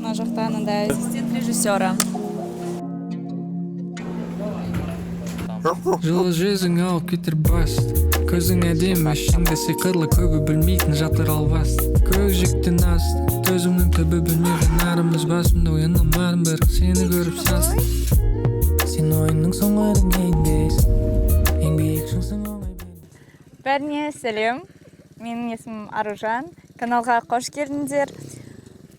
мына жақта анандай ассистент режиссера. Жылы жүзің алып кетер баст, көзің әдемі, ішіңде сиқырлы, көбі білмейтін жатыр албаст. Көкжиектен аст, төзімнің түбі білмеген нарымыз басымда оянамадым, бірақ сені көріп саст. Сен ойынның соңғайдың еңбек, еңбек шыңсың оңай бен. Бәріне сәлем, менің есімім Аружан, каналға қош келдіңдер.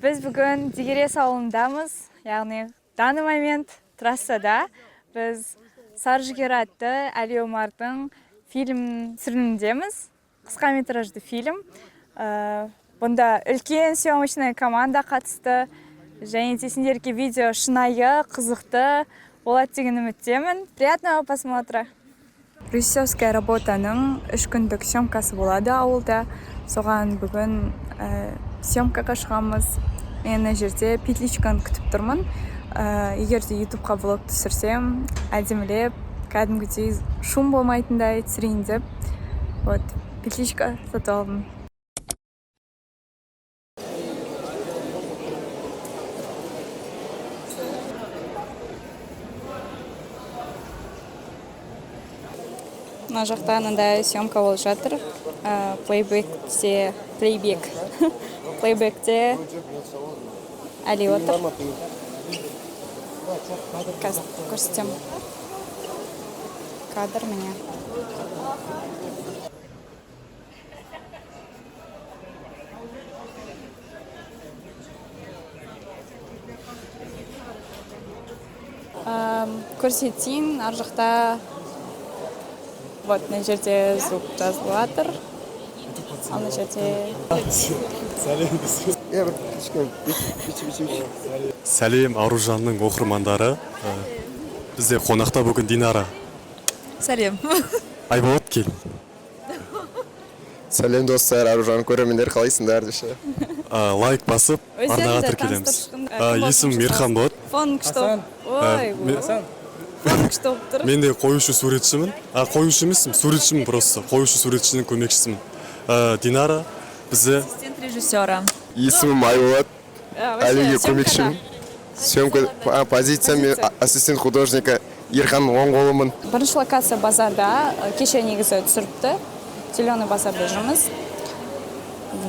Біз бүгін Дегерес ауылындамыз, яғни данный момент трассада. Біз Саржігер атты Әли Омардың фильм түсірілімдеміз, қысқа метражды фильм. Бұнда үлкен съемочная команда қатысты, және де сендерге видео шынайы, қызықты болады деген үміттемін. Приятного просмотра! Режиссерская работаның 3 күндік съемкасы болады ауылда. Соған бүгін съемкаға шығамыз. Мен мына жерде петличканы күтіп тұрмын. Егер де ютубқа влог түсірсем, әдемілеп, кәдімгідей шум болмайтындай түсірейін деп. Вот, петличка сатып алдым. Мына жақта анандай съемка болып жатыр. Плейбекте Әли отыр. Қазір көрсетем. Кадр міне. Көрсетейін, ар жақта вот мына жерде звук жазылып жатыр. Ал мына жерде Сәлем Аружанның оқырмандары. Бізде қонақта бүгін Динара. Сәлем. Айболат кел. Сәлем достар, Аружан көрермендер, қалайсыңдар десе. Лайк басып, арнаға тіркелеміз. Есім Мирхан болады. Фон күшті. Ой, фон күшті болып тұр. Мен де қоюшы суретшімін. Қоюшы емеспін, суретшімін просто. Қоюшы суретшінің көмекшісімін. Динара бізде Ассистент режиссера. Есімім Айболат, Әлиге көмекшім. Съемка позиция ассистент художника Ерхан оң қолымын. Бірінші локация базарда, кеше негізі түсіріпті. Зеленый базарда жүрміз.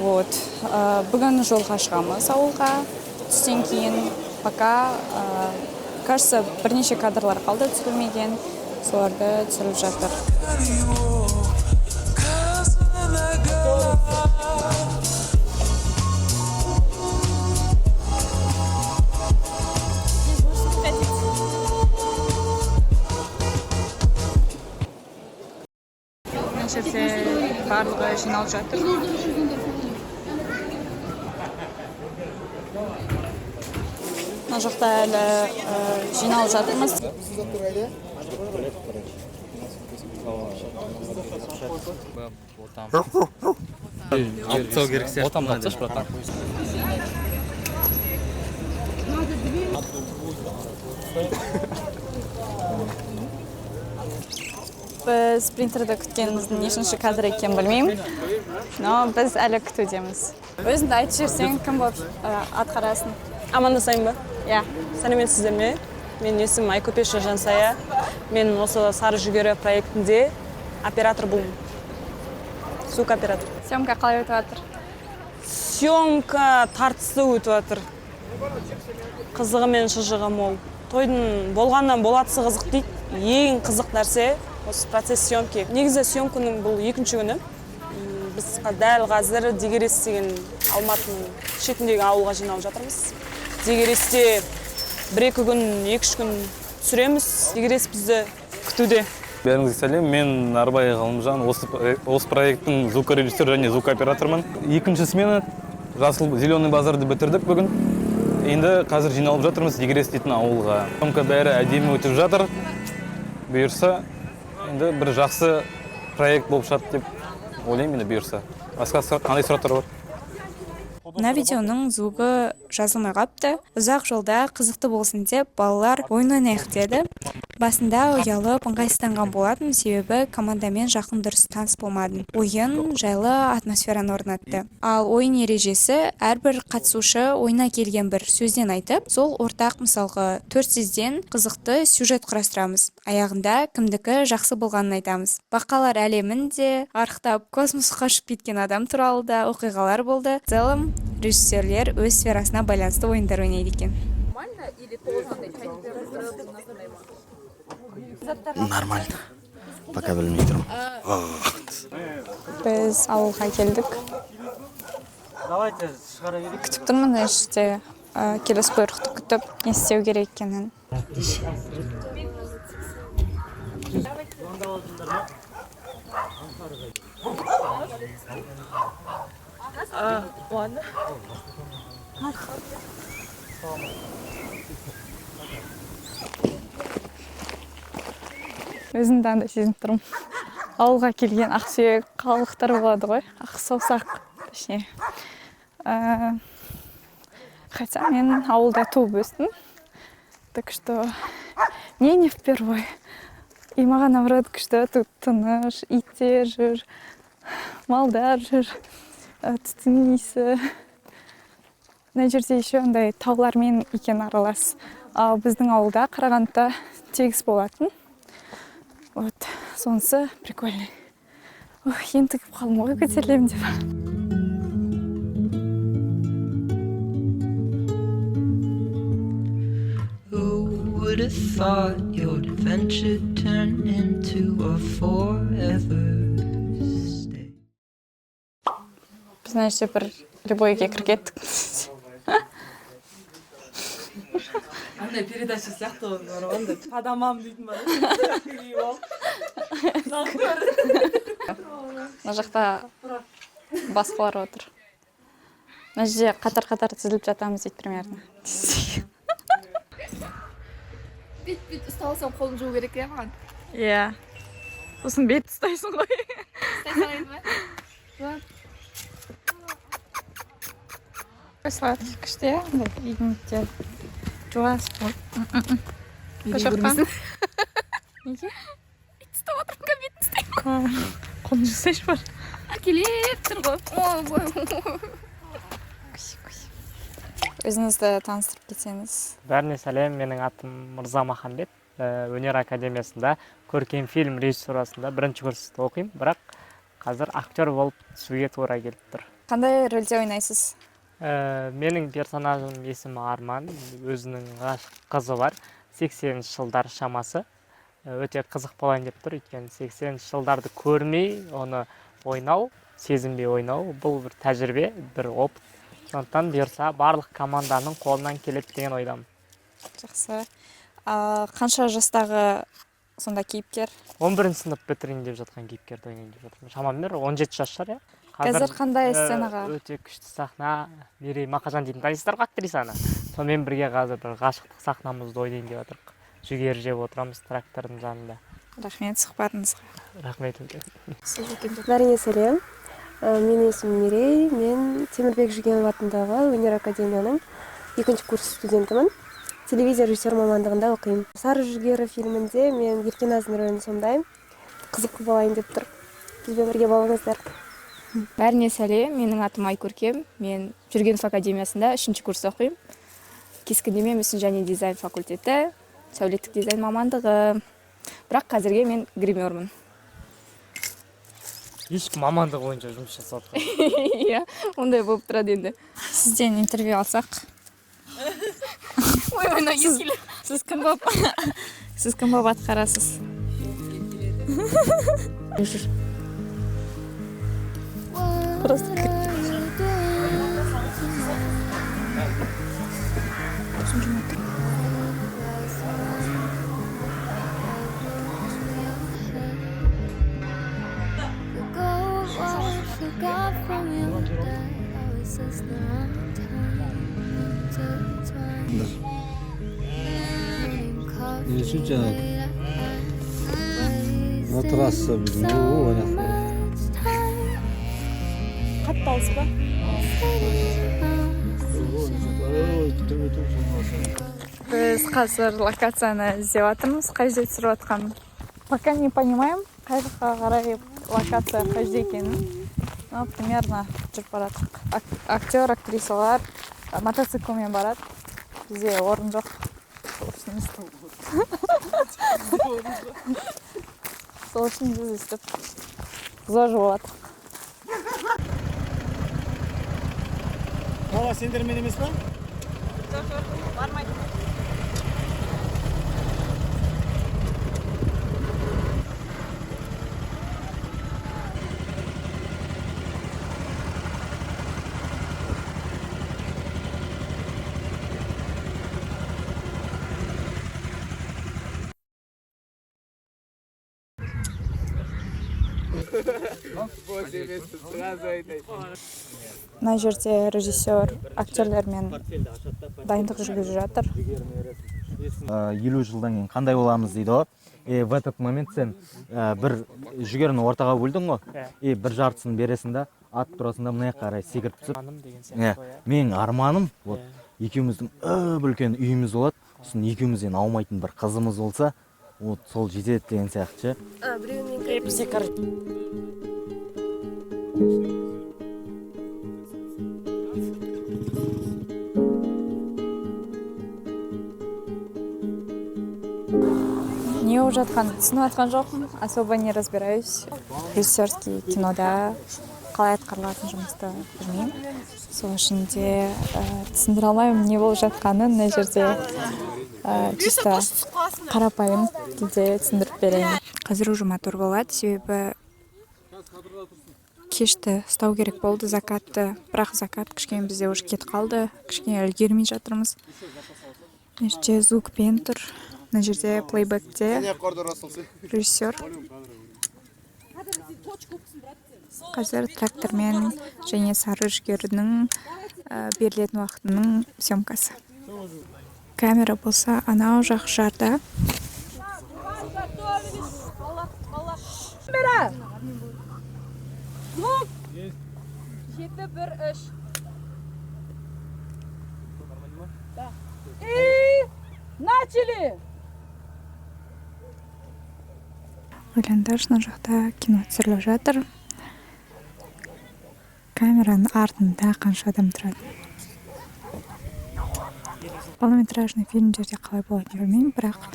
Вот. Бүгін жолға шығамыз ауылға. Түстен кейін пока, кажется, бірнеше кадрлар қалды түсірілмеген. Соларды түсіріп жатыр. Жерде барлығы жиналып жатыр. Мына жақта әлі жиналып жатырмыз. Біз принтерді күткеніміздің нешінші кадр екенін білмеймін, но біз әлі күтудеміз. Өзіңді айтып жіберсең, кім болып атқарасың? Амандасайын ба? Иә. Сәлеметсіздер ме? Менің есімім Айкөпеш Жансая. Мен осы Сары жүгері проектінде оператор болмын. Звук оператор. Съемка қалай өтіп жатыр? Съемка тартысты өтіп жатыр. Қызығы мен шыжығы мол. Тойдың болғаннан болатысы қызық дейді. Ең қызық нәрсе осы процесс съемки. Негізі съемканың бұл екінші күні. Біз дәл қазір Дегерес деген Алматының шетіндегі ауылға жиналып жатырмыз. Дегересте 1-2 күн, 2-3 күн түсіреміз. Дегерес бізді күтуде. Бәріңізге сәлем, мен Арбай Ғалымжан, осы проекттің звукорежиссері және звукооператормын. Екінші смена жасыл зеленый базарды бітірдік бүгін. Енді қазір жиналып жатырмыз Дегерес дейтін ауылға. Съемка бәрі әдемі өтіп жатыр. Бұйырса, енді бір жақсы проект болып шығады деп ойлаймын енді бұйырса. Басқа қандай сұрақтар бар? Мына видеоның звугы жазылмай қапты. Ұзақ жолда қызықты болсын деп балалар ойын ойнайық деді. Басында ұялып ыңғайсызданған болатын, себебі командамен жақын дұрыс таныс болмадым. Ойын жайлы атмосфераны орнатты. Ал ойын ережесі әрбір қатысушы ойына келген бір сөзден айтып, сол ортақ мысалғы 4 сөзден қызықты сюжет құрастырамыз. Аяғында кімдікі жақсы болғанын айтамыз. Бақалар әлемінде арықтап космосқа ұшып кеткен адам туралы да оқиғалар болды. В целом, режиссерлер өз сферасына байланысты ойындар ойнайды екен. Нормально. Пока білмей тұрмын. Біз ауылға келдік. Күтіп тұрмын іште. Келесі бұйрықты күтіп, не істеу керек екенін. Өзімді андай сезініп тұрмын. Ауылға келген ақсүйек қалалықтар болады ғой, ақсаусақ, точнее. Хотя мен ауылда туып өстім. Так что мне не впервой. И маған наоборот күшті, тут тыныш, иттер жүр, малдар жүр, түтін иісі. Мына жерде еще андай таулармен екен аралас. Ал біздің ауылда Қарағандыда тегіс болатын. Вот, сонысы прикольный. Ох, ентігіп қалым ғой көтерілем деп. Would have thought your adventure turned into a forever stay. Знаете, бір любойге кіргеттік. Андай передача сияқты онда. Падамам дейтін бар. Мына жақта басқалар отыр. Мына жерде қатар-қатар тізіліп жатамыз дейді примерно. Бет ұстап алсам қолын жуу керек иә маған? Иә. Сосын бет ұстайсың ғой. Ұстай салайын ба? Осылай күшті иә, егініктер. Жуас бол. Неге көрмесін? Неге? Бет ұстап отырмын, бетін ұстайын. Қолын жасайшы бар. Әкелеп тұр ғой. Өзіңізді таныстырып кетсеңіз. Бәріне сәлем, менің атым Мырза Махамбет. Өнер академиясында көркем фильм режиссурасында 1-ші курста оқимын, бірақ қазір актер болып түсуге тура келіп тұр. Қандай рөлде ойнайсыз? Менің персонажым есімі Арман, өзінің ғашық қызы бар. 80 жылдар шамасы. Өте қызық болайын деп тұр, өйткені 80 жылдарды көрмей, оны ойнау, сезінбей ойнау, бұл бір тәжірибе, бір опыт. Сондықтан бұйырса барлық команданың қолынан келеді деген ойдамын. Жақсы. Қанша жастағы сонда кейіпкер? 11 сынып бітірейін деп жатқан кейіпкерді ойнайын деп жатырмын. Шамамен 17 жас шығар, иә? Қазір қандай сценаға? Өте күшті сахна, Мерей Мақажан дейтін танисыздар ғой актрисаны. Сонымен бірге қазір бір ғашықтық сахнамызды ойнайын деп жатырмық. Жүгері жеп отырамыз трактордың жанында. Рахмет сұхбатыңызға. Рахмет үлкен. Бәріңе сәлем. Менің есімім Мерей, мен Темірбек Жүгенов атындағы өнер академияның 2-ші курс студентімін. Телевизия режиссер мамандығында оқимын. Сары жүгері фильмінде мен Еркеназның рөлін сомдаймын. Қызық болайын деп тұр. Бізбен бірге болыңыздар. Бәріне сәлем, менің атым Айкөркем. Мен Жүргенов академиясында 3-ші курс оқимын. Кескіндеме мүсін және дизайн факультеті, сәулеттік дизайн мамандығы. Бірақ қазірге мен гримермін. Ешкім мамандық бойынша жұмыс жасап отыр. Иә, ондай болып тұрады енді. Сізден интервью алсақ. Сіз кім болып атқарасыз? Просто 진짜 отырасыз біздің ойнақта. Қатты алыс па? Біз қазір локацияны іздеп жатырмыз, қай жерде түсіріп жатқанын. Пока не понимаем, қай жаққа қарай локация қай жерде екенін. Ну, примерно жүріп барадық. Актер, актрисалар мотоциклмен барады. Бізде орын жоқ. Сол үшін біз істеп зожы болаттық. Бала сендермен емес па? Бармайды. Мына жерде режиссер актерлермен дайындық жүргізіп жатыр. 50 жылдан кейін қандай боламыз дейді ғой. В этот момент сен бір жүгеріні ортаға бөлдің ғой. Бір жартысын бересің да, атып тұрасың да мына жаққа қарай секіріп түсіп. Менің арманым екеуміздің үлкен үйіміз болады. Сосын екеумізден аумайтын бір қызымыз болса, сол жетеді деген сияқты. Не болып жатқанын түсініп жатқан жоқпын, особо не разбираюсь. Режиссерский кинода қалай атқарылатын жұмысты білмеймін. Сол үшін де түсіндіре алмаймын не болып жатқанын. Мына жерде чисто қарапайым тілде түсіндіріп берейін. Қазір уже мотор болады, себебі кешті ұстау керек болды, закатты. Бірақ закат кішкене бізде уже кетіп қалды, кішкене үлгермей жатырмыз. Мына жерде звукпен тұр. Мына жерде плейбекте режиссер. Қазір трактормен және сары жүгерінің берілетін уақытының съемкасы. Камера болса анау жақ жарда. Звук! 7-1-3. И начали! Ойлаңдар, мына жақта кино түсіріліп жатыр. Камераның артында қанша адам тұрады. Полнометражный фильмдерде қалай болатынын білмеймін, бірақ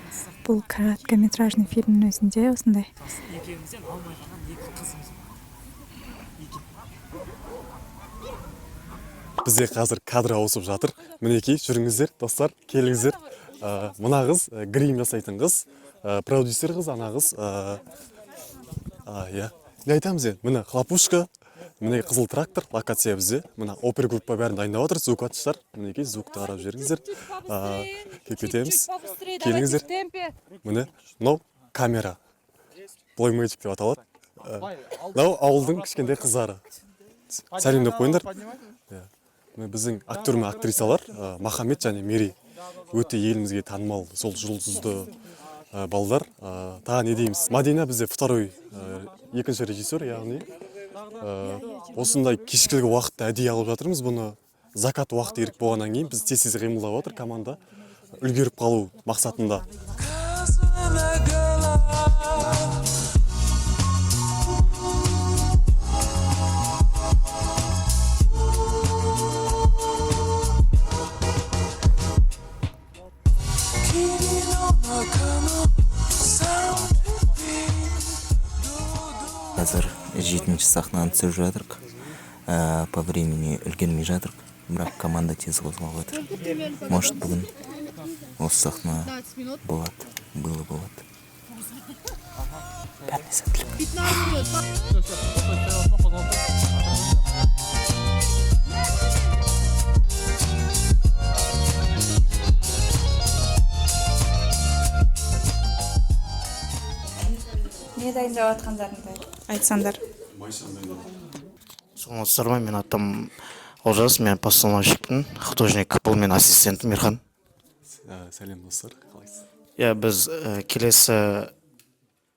бұл короткометражный фильмнің өзінде осындай. Бізде қазір кадр ауысып жатыр. Мінекей, жүріңіздер, достар, келіңіздер. Мына қыз грим жасайтын қыз, продюсер қыз, ана қыз. Не айтамыз енді? Міне хлопушка, міне қызыл трактор, локация бізде. Мына опергруппа бәрін дайындап отыр, звукатшылар. Мінекей, звукты қарап жүріңіздер. Келіп кетеміз. Келіңіздер. Міне, мынау камера. Плой мэджик деп аталады. Мынау ауылдың кішкентай қыздары. Сәлемдеп қойыңдар. Біздің актер мен актрисалар Махамет және Мери өте елімізге танымал сол жұлдызды балдар. Тағы не дейміз? Мадина бізде второй екінші режиссер, яғни осындай кешкі уақытта әдейі алып жатырмыз. Бұны закат уақыты ерік болғаннан кейін біз тез қимылдап отыр команда үлгеріп қалу мақсатында. Қазір 7-ші сахнаны түсіріп жатырық. По времени үлгермей жатырық, бірақ команда тез қозғалып жатыр. Может, бүгін осы сахна болады, болады. Бәріне сәттілік. Не дайындап жатқандарыңды айтсаңдар. Саламатсыздар, мен атым Олжас, мен постановщикпін, художник, бұл мен ассистентім Мирхан. Сәлем достар, қалайсыз? Біз келесі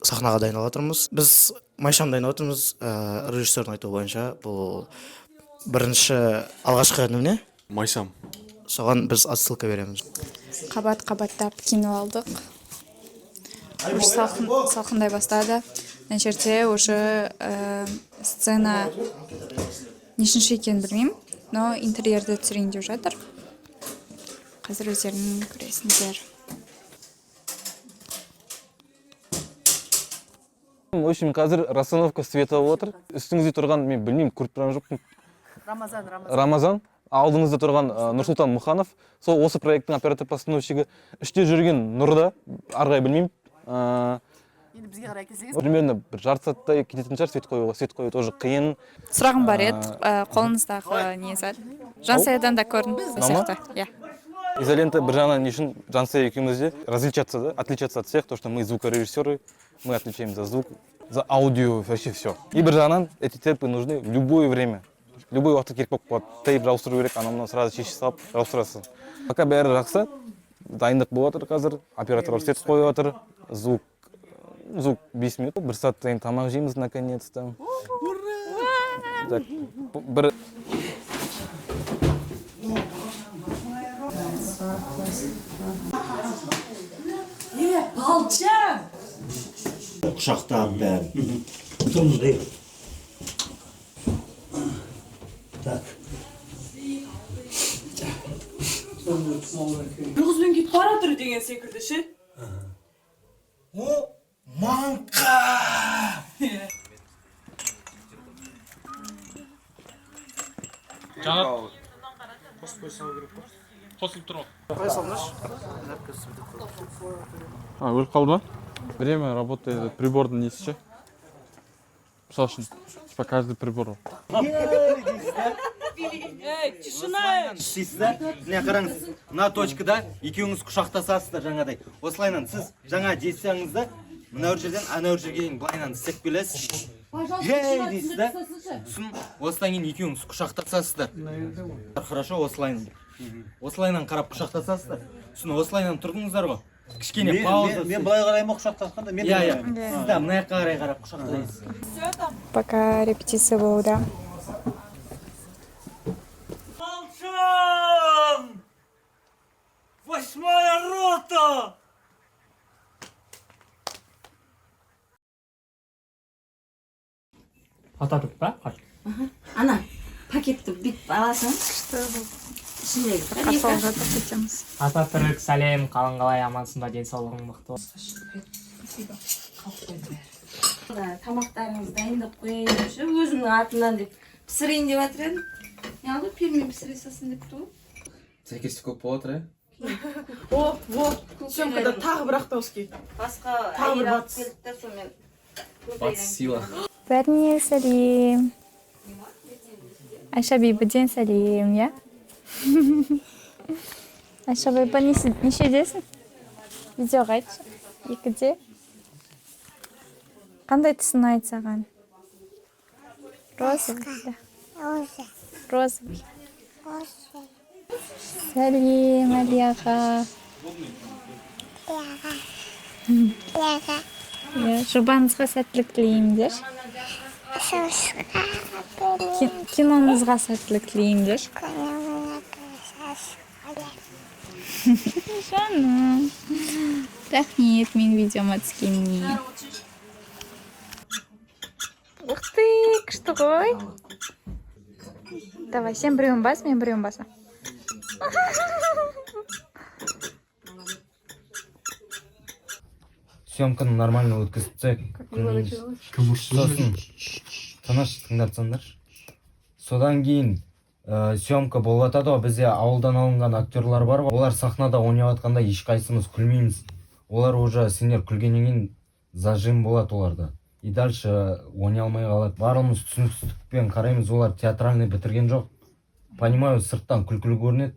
сахнаға дайындалып жатырмыз. Біз Майшам дайындап жатырмыз, режиссердің айтуы бойынша. Бұл бірінші алғашқы әнім не? Майшам. соған біз отсылка береміз. Қабаттап кино алдық. Уже салқындай бастады. Мына жерде уже сцена нешінші екенін білмеймін, но интерьерді түсірейін деп жатыр. Қазір өздерің көресіңдер. В общем, қазір расстановка света отыр. Үстіңізде тұрған, мен білмеймін, көріп тұрған жоқпын. Рамазан. Алдыңызда тұрған Нұрсұлтан Мұханов. Сол осы проекттің оператор-постановщигі. Іште жүрген Нұрда, арғай білмеймін. Енді бізге қарай келсеңіз. Примерно бір жарты сағаттай кететін шығар свет қоюға. Свет қою тоже қиын. Сұрағым бар еді, қолыңыздағы несі. Жансаядан да көрдім. Изолента бір жағынан не үшін Жансая екеумізде отличаться от всех, то, что мы звукорежиссеры, мы отвечаем за звук, за аудио, вообще все. И бір жағынан эти темпы нужны в любое время. Любой уақытта керек болып қалады. Тейп жауыстыру керек, анау сразу шешіп салып жауыстырасыз. Пока бәрі жақсы, дайындық болып жатыр қазір, оператор свет қойып жатыр, звук 5 минут, 1 сағаттан тамақ жейміз наконец-то. Бір Балчам! Құшақтап бәрін. Тұрмыз дейік. Так. Бір қызбен кетіп бара тұр деген секілді ше. О, манқа! жаңа қосылып тұр ғой. Өліп қалды ма? Время работает прибордың несі ше? Мысалы үшін, типа каждый прибор. Тишина! Шишсіздер, міне қараңыз, мына точкада екеуіңіз құшақтасасыздар жаңадай. Осылайынан сіз жаңа жетсеңізді, мына жерден ана жерге дейін былайынан істеп келесіз. Дейсіз да? Сосын осылайынан кейін екеуіңіз құшақтасасыздар. Хорошо, осылайынан. Осылайынан қарап құшақтасасыздар. Сосын осылайынан тұрдыңыздар ғой. Кішкене пауза. Мен былай қарайма құшақтасқанда, мен иә. Сіз да мына жаққа қарай қарап құшақтайсыз. Пока репетиция болуда. Балчам! 8-я рота! Ататып па? Ана, пакетті бүйтіп аласың. Ішіндегі Қарсы алып жатып кетеміз. Ататүрік, сәлем, қалың қалай, амансың ба, денсаулығың мықты. Тамақтарыңызды дайындап қояйын ше, өзімнің атымнан деп пісірейін деп жатыр едім. Неғылды пермен пісіре салсын деп тұр. Сәйкестік көп болып жатыр, Сөмкада тағы бір ақтауский. Басқа айырақ келді сонымен. Батыс сила. Бәріне сәлем. Айша бейбіден сәлем, я? Айша бейбі нешедесің? Видеоға айтшы. Екіде. Қандай түсін айт саған? Розовый. Розовый. Сәлем, Алияға. Жұбаныңызға сәттілік тілеймдер. Киноңызға сәттілік тілеймдер. Жаным. Рахмет, мен видеома түскеніне. Ух ты, күшті ғой. Давай, сен біреуін бас, мен біреуін баса. Съемканы нормально өткізсек, сосын тыныш тыңдатсаңдар. Содан кейін съемка болып жатады ғой, бізде ауылдан алынған актерлар бар ғой. Олар сахнада ойнап жатқанда ешқайсымыз күлмейміз. Олар уже сендер күлгеннен кейін зажим болады оларда. И дальше ойнай алмай қалады. Барлығымыз түсіністікпен қараймыз, олар театральный бітірген жоқ. Понимаю, сырттан күлкілі көрінеді.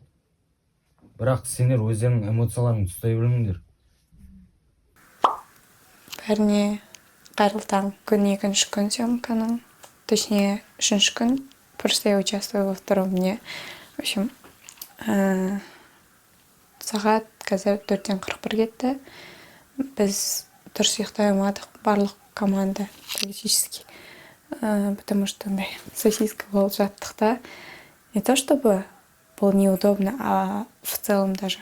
Бірақ сендер өздерінің эмоцияларын ұстай біліңдер. Бәріне қайырлы таң. Күн екінші күн съемканың. Точнее, үшінші күн. Просто я участвую во втором дне. В общем, сағат қазір 4:41 кетті. Біз дұрыс ұйықтай алмадық. Барлық команда практически. Потому что сосиска болып жаттық та. Не то чтобы Бұл неудобно, а в целом даже.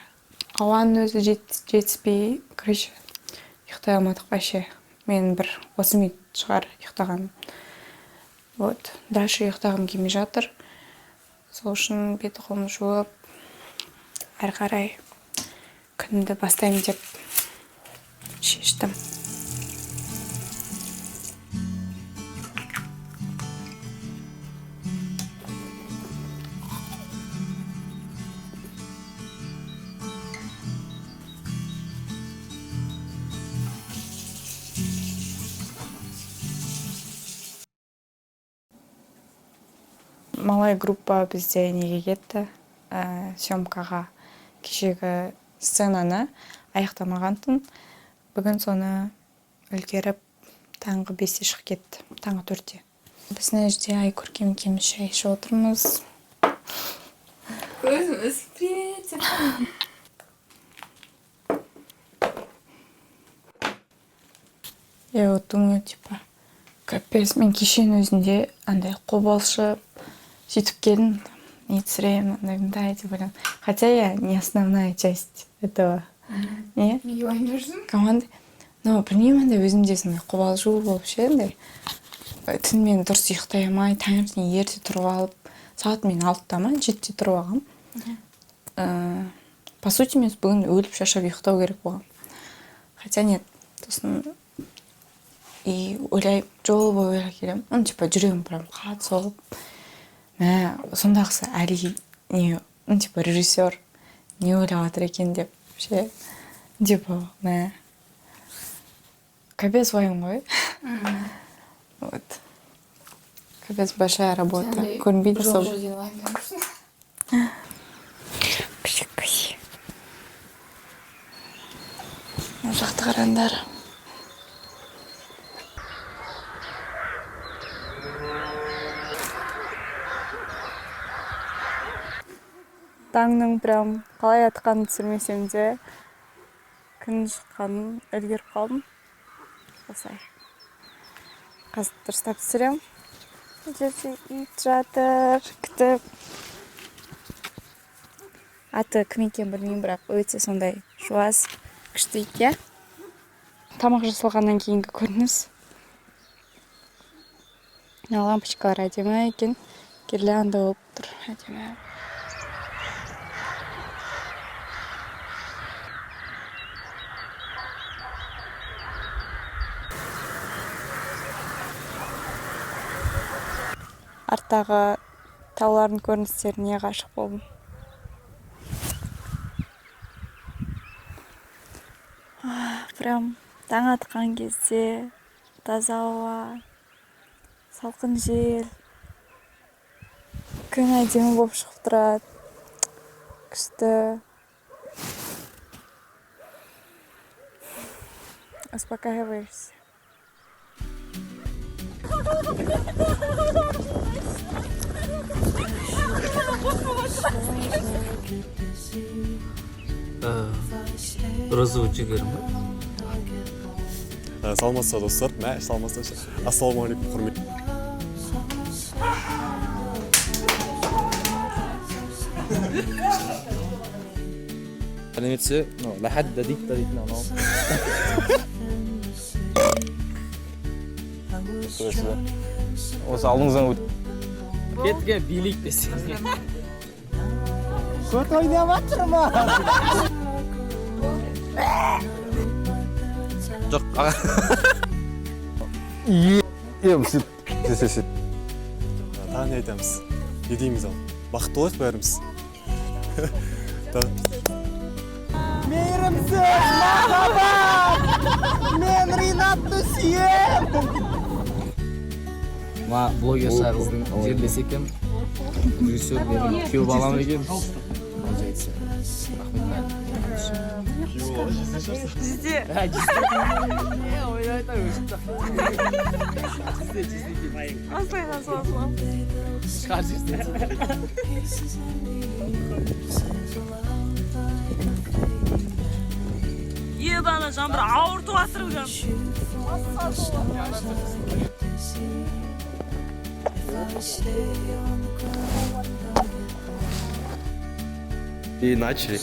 Ауаның өзі жетіспей, короче, ұйықтай алмадық вообще. Мен бір 30 минут шығар ұйықтағаным. Вот, дальше ұйықтағым келмей жатыр. Сол үшін беті қолымды жуып, әрі қарай күнді бастаймын деп шештім. Малай группа бізде неге кетті, съемкаға кешегі сценаны аяқтамағантын. Бүгін соны үлгеріп таңғы 5-те шығып кетті, таңғы 4-те. Біз мына жерде Айкөркем екеуміз шай ішіп отырмыз. Көзіміз привет. Я вот думаю, типа, капец, мен кешен өзінде андай қобалшы сөйтіп келдім, не түсіремін, андай деп ойлаймын. Хотя я не основная часть этого. Не? Неге уайымдайсың? Команда. Но білмеймін, андай өзімде сондай қобалжу болып ше, андай. Түнімен дұрыс ұйықтай алмай, таңертең ерте тұрып алып, сағат мен 6-та ма, 7-те тұрып алғам. По сути, мен бүгін өліп шашап ұйықтау керек болғам. Хотя нет, сосын и ойлай, жол бойы ойлай келем. Типа жүрегім прям қатты соғып. Сондағысы әлі не, типа режиссер не ойлап жатыр екен деп ше. Типа, капец уайым ғой. Вот. Капец большая работа. Көрінбейді сол. Күшік. Мына жақты қараңдар. Таңның прям қалай атқанын түсірмесем де күн шыққанын үлгеріп қалдым. Осылай. Қазір дұрыстап түсірем. Жерде ит жатыр, күтіп. Аты кім екен білмеймін, бірақ өте сондай жуас, күшті ит, иә. Тамақ жасалғаннан кейінгі көрініс. Лампочкалар әдемі екен, гирлянда болып тұр, әдемі. Арттағы таулардың көріністеріне ғашық болдым. Прям таң атқан кезде таза ауа, салқын жел, күн әдемі болып шығып тұрады. Күшті. Успокаиваешься. Розовый жігер ма? Саламатсыздар достар. Саламатсыздар. Ассалаумағалейкум, құрмет. Сәлеметсіз, ләхәд дәдик дәдикна анау. Осы алдыңыздан өт. Кетке билік десең. Көт ойнап жатыр ма? Жоқ. Тағы не айтамыз? Не дейміз ал? Бақытты болайық бәріміз. Мейірімсіз, махаббат! Мен Ринатты сүйем! Ма блогер қыздың жерлес екен. Режиссер менің күйеу балам екен. Жізде. Ойнайта өшіпті. Асайған соғылам. Шығар жізде. Ебана жан бір ауырту атырылған. И начали.